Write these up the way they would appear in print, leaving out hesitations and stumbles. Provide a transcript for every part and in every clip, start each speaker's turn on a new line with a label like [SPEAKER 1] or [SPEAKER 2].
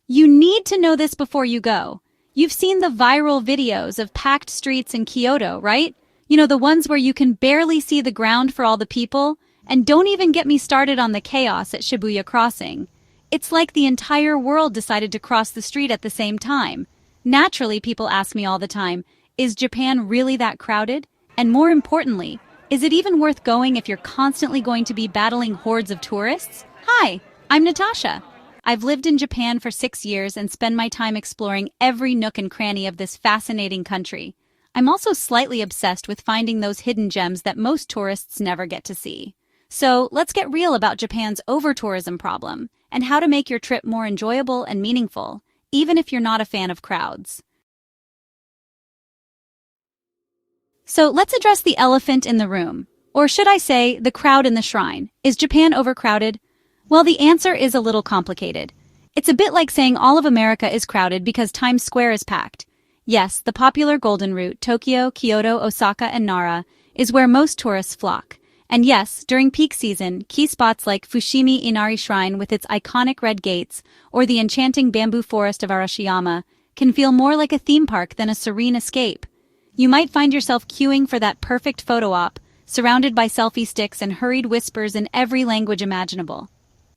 [SPEAKER 1] You need to know this before you go. You've seen the viral videos of packed streets in Kyoto, right? You know, the ones where you can barely see the ground for all the people? And don't even get me started on the chaos at Shibuya Crossing. It's like the entire world decided to cross the street at the same time. Naturally, people ask me all the time, is Japan really that crowded? And more importantly, is it even worth going if you're constantly going to be battling hordes of tourists? Hi, I'm Natasha. I've lived in Japan for 6 years and spend my time exploring every nook and cranny of this fascinating country. I'm also slightly obsessed with finding those hidden gems that most tourists never get to see. So let's get real about Japan's overtourism problem and how to make your trip more enjoyable and meaningful, even if you're not a fan of crowds. So let's address the elephant in the room, or should I say, the crowd in the shrine. Is Japan overcrowded? Well, the answer is a little complicated. It's a bit like saying all of America is crowded because Times Square is packed. Yes, the popular Golden Route, Tokyo, Kyoto, Osaka, and Nara, is where most tourists flock. And yes, during peak season, key spots like Fushimi Inari Shrine with its iconic red gates, or the enchanting bamboo forest of Arashiyama, can feel more like a theme park than a serene escape. You might find yourself queuing for that perfect photo op, surrounded by selfie sticks and hurried whispers in every language imaginable.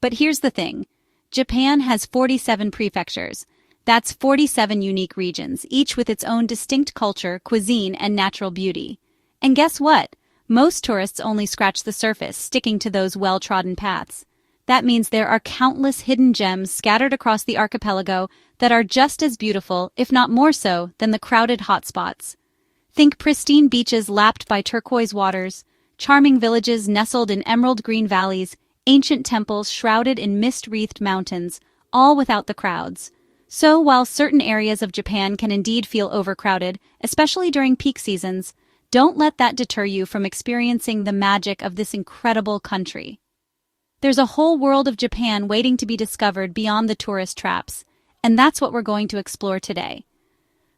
[SPEAKER 1] But here's the thing. Japan has 47 prefectures. That's 47 unique regions, each with its own distinct culture, cuisine, and natural beauty. And guess what? Most tourists only scratch the surface, sticking to those well-trodden paths. That means there are countless hidden gems scattered across the archipelago that are just as beautiful, if not more so, than the crowded hotspots. Think pristine beaches lapped by turquoise waters, charming villages nestled in emerald green valleys, ancient temples shrouded in mist-wreathed mountains, all without the crowds. So while certain areas of Japan can indeed feel overcrowded, especially during peak seasons, don't let that deter you from experiencing the magic of this incredible country. There's a whole world of Japan waiting to be discovered beyond the tourist traps, and that's what we're going to explore today.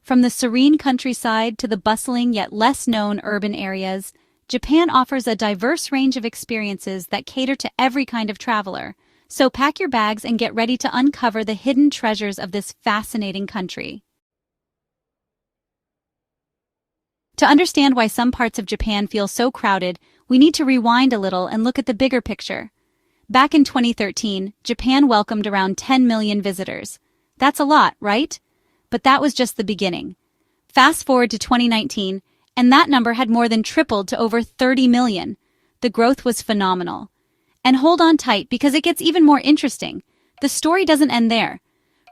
[SPEAKER 1] From the serene countryside to the bustling yet less known urban areas, Japan offers a diverse range of experiences that cater to every kind of traveler. So pack your bags and get ready to uncover the hidden treasures of this fascinating country. To understand why some parts of Japan feel so crowded, we need to rewind a little and look at the bigger picture. Back in 2013, Japan welcomed around 10 million visitors. That's a lot, right? But that was just the beginning. Fast forward to 2019, and that number had more than tripled to over 30 million. The growth was phenomenal. And hold on tight because it gets even more interesting. The story doesn't end there.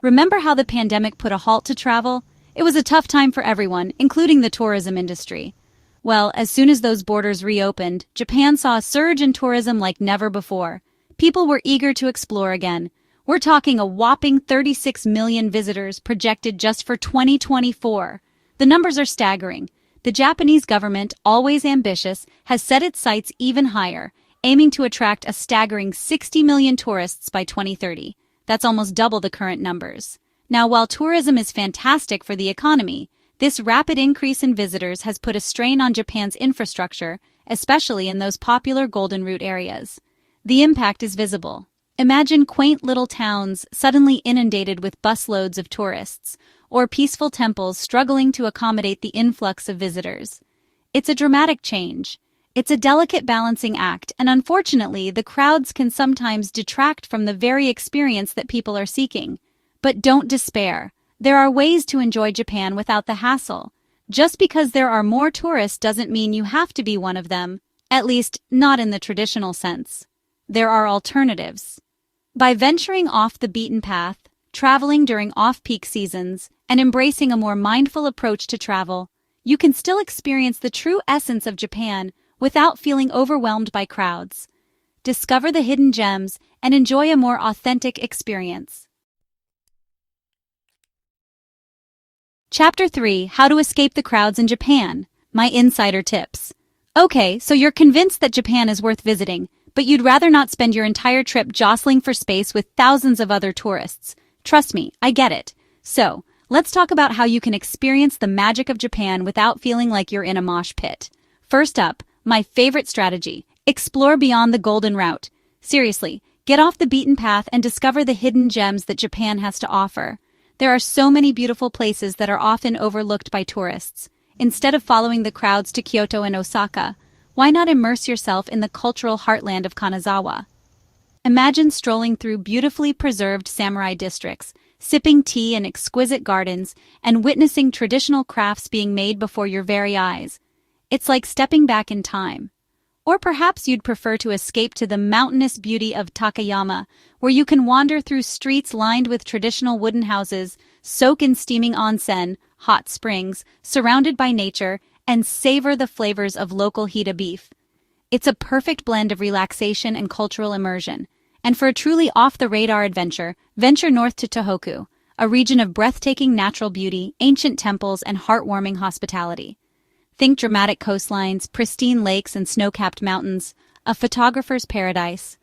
[SPEAKER 1] Remember how the pandemic put a halt to travel? It was a tough time for everyone, including the tourism industry. Well, as soon as those borders reopened, Japan saw a surge in tourism like never before. People were eager to explore again. We're talking a whopping 36 million visitors projected just for 2024. The numbers are staggering. The Japanese government, always ambitious, has set its sights even higher, aiming to attract a staggering 60 million tourists by 2030. That's almost double the current numbers. Now, while tourism is fantastic for the economy, this rapid increase in visitors has put a strain on Japan's infrastructure, especially in those popular Golden Route areas. The impact is visible. Imagine quaint little towns suddenly inundated with busloads of tourists, or peaceful temples struggling to accommodate the influx of visitors. It's a dramatic change. It's a delicate balancing act, and unfortunately, the crowds can sometimes detract from the very experience that people are seeking. But don't despair. There are ways to enjoy Japan without the hassle. Just because there are more tourists doesn't mean you have to be one of them, at least not in the traditional sense. There are alternatives. By venturing off the beaten path, traveling during off-peak seasons, and embracing a more mindful approach to travel, you can still experience the true essence of Japan without feeling overwhelmed by crowds. Discover the hidden gems and enjoy a more authentic experience. Chapter 3: How to Escape the Crowds in Japan. My Insider Tips. Okay, so you're convinced that Japan is worth visiting, but you'd rather not spend your entire trip jostling for space with thousands of other tourists. Trust me, I get it. So, let's talk about how you can experience the magic of Japan without feeling like you're in a mosh pit. First up, my favorite strategy: explore beyond the Golden Route. Seriously, Get off the beaten path and discover the hidden gems that Japan has to offer. There are so many beautiful places that are often overlooked by tourists. Instead of following the crowds to Kyoto and Osaka, why not immerse yourself in the cultural heartland of Kanazawa? Imagine strolling through beautifully preserved samurai districts, sipping tea in exquisite gardens, and witnessing traditional crafts being made before your very eyes. It's like stepping back in time. Or perhaps you'd prefer to escape to the mountainous beauty of Takayama, where you can wander through streets lined with traditional wooden houses, soak in steaming onsen, hot springs, surrounded by nature, and savor the flavors of local Hita beef. It's a perfect blend of relaxation and cultural immersion. And for a truly off-the-radar adventure, venture north to Tohoku, a region of breathtaking natural beauty, ancient temples, and heartwarming hospitality. Think dramatic coastlines, pristine lakes, and snow-capped mountains, a photographer's paradise.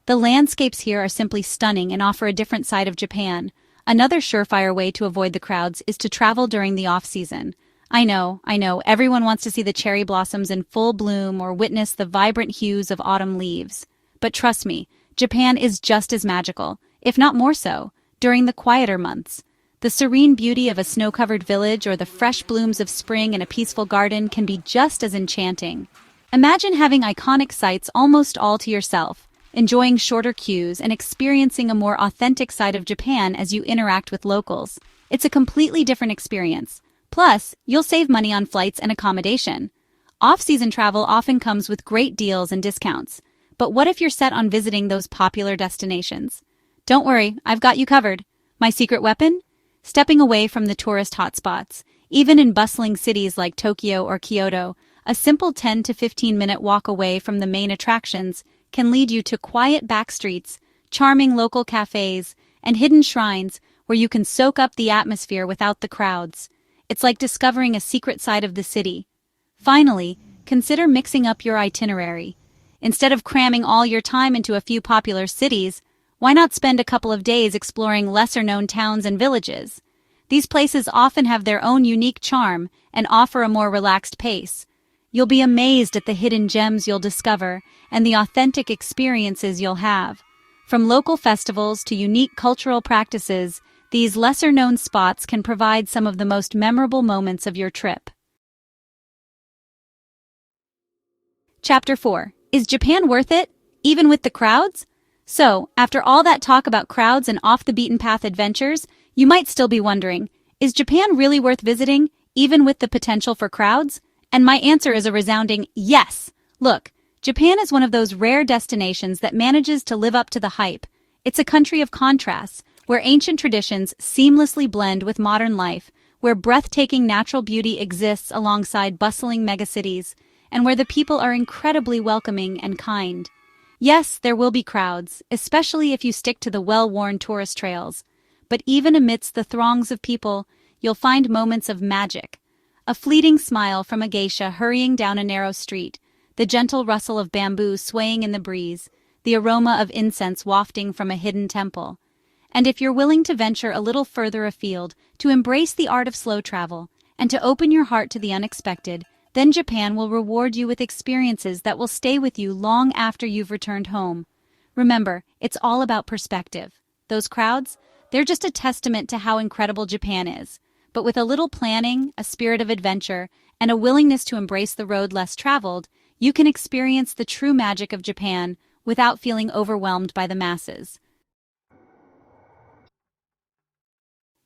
[SPEAKER 1] The landscapes here are simply stunning and offer a different side of Japan. Another surefire way to avoid the crowds is to travel during the off-season. I know, everyone wants to see the cherry blossoms in full bloom or witness the vibrant hues of autumn leaves. But trust me, Japan is just as magical, if not more so, during the quieter months. The serene beauty of a snow-covered village or the fresh blooms of spring in a peaceful garden can be just as enchanting. Imagine having iconic sights almost all to yourself, enjoying shorter queues and experiencing a more authentic side of Japan as you interact with locals. It's a completely different experience. Plus, you'll save money on flights and accommodation. Off-season travel often comes with great deals and discounts. But what if you're set on visiting those popular destinations? Don't worry, I've got you covered. My secret weapon? Stepping away from the tourist hotspots. Even in bustling cities like Tokyo or Kyoto, a simple 10 to 15-minute walk away from the main attractions can lead you to quiet back streets, charming local cafes, and hidden shrines where you can soak up the atmosphere without the crowds. It's like discovering a secret side of the city. Finally, consider mixing up your itinerary. Instead of cramming all your time into a few popular cities, why not spend a couple of days exploring lesser-known towns and villages? These places often have their own unique charm and offer a more relaxed pace. You'll be amazed at the hidden gems you'll discover and the authentic experiences you'll have. From local festivals to unique cultural practices, these lesser-known spots can provide some of the most memorable moments of your trip. Chapter 4. Is Japan worth it, even with the crowds? So, after all that talk about crowds and off-the-beaten-path adventures, you might still be wondering, is Japan really worth visiting, even with the potential for crowds? And my answer is a resounding yes! Look, Japan is one of those rare destinations that manages to live up to the hype. It's a country of contrasts, where ancient traditions seamlessly blend with modern life, where breathtaking natural beauty exists alongside bustling megacities, and where the people are incredibly welcoming and kind. Yes, there will be crowds, especially if you stick to the well-worn tourist trails. But even amidst the throngs of people, you'll find moments of magic. A fleeting smile from a geisha hurrying down a narrow street, the gentle rustle of bamboo swaying in the breeze, the aroma of incense wafting from a hidden temple. And if you're willing to venture a little further afield, to embrace the art of slow travel, and to open your heart to the unexpected, then Japan will reward you with experiences that will stay with you long after you've returned home. Remember, it's all about perspective. Those crowds, they're just a testament to how incredible Japan is. But with a little planning, a spirit of adventure, and a willingness to embrace the road less traveled, you can experience the true magic of Japan without feeling overwhelmed by the masses.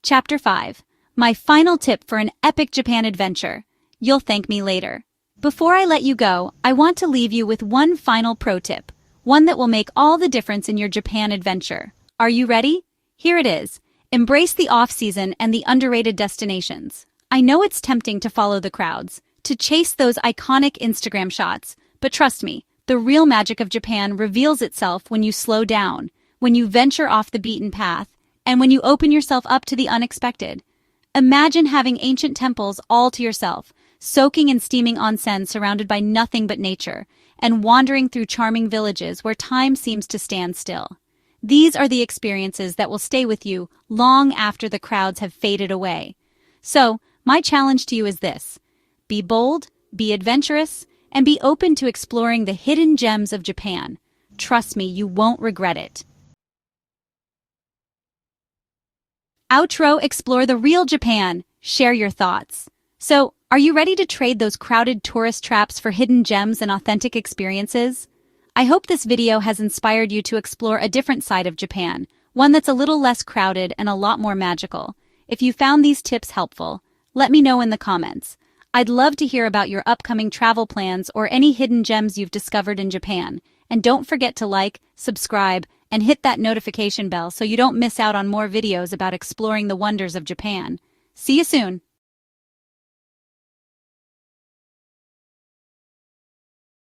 [SPEAKER 1] Chapter 5. My final tip for an epic Japan adventure. You'll thank me later. Before I let you go, I want to leave you with one final pro tip, one that will make all the difference in your Japan adventure. Are you ready? Here it is. Embrace the off-season and the underrated destinations. I know it's tempting to follow the crowds, to chase those iconic Instagram shots, but trust me, the real magic of Japan reveals itself when you slow down, when you venture off the beaten path, and when you open yourself up to the unexpected. Imagine having ancient temples all to yourself, soaking in steaming onsen surrounded by nothing but nature, and wandering through charming villages where time seems to stand still. These are the experiences that will stay with you long after the crowds have faded away. So, my challenge to you is this. Be bold, be adventurous, and be open to exploring the hidden gems of Japan. Trust me, you won't regret it. Outro, explore the real Japan. Share your thoughts. So, are you ready to trade those crowded tourist traps for hidden gems and authentic experiences? I hope this video has inspired you to explore a different side of Japan, one that's a little less crowded and a lot more magical. If you found these tips helpful, let me know in the comments. I'd love to hear about your upcoming travel plans or any hidden gems you've discovered in Japan. And don't forget to like, subscribe, and hit that notification bell so you don't miss out on more videos about exploring the wonders of Japan. See you soon!